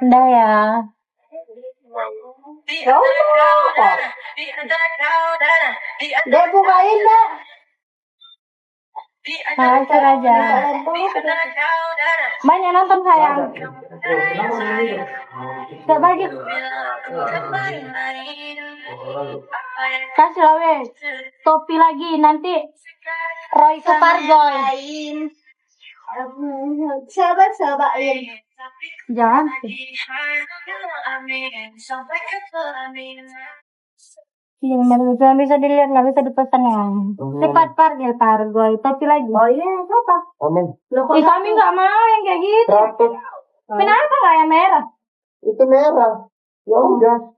Udah ya. Dek bukain dek. Lancar aja. Banyak nonton sayang. Coba gitu. Kasih lawe. Topi lagi nanti. Roy Kepargoy. Cobain. Jangan. Jangan bisa dilihat, nggak bisa dipesan ya. Cepat pargil Pargoy. Topi lagi. Oh iya, apa? Amin. Kami nggak mau yang kayak gitu. 100. Kenapa nggak yang merah? Itu merah. Ya udah.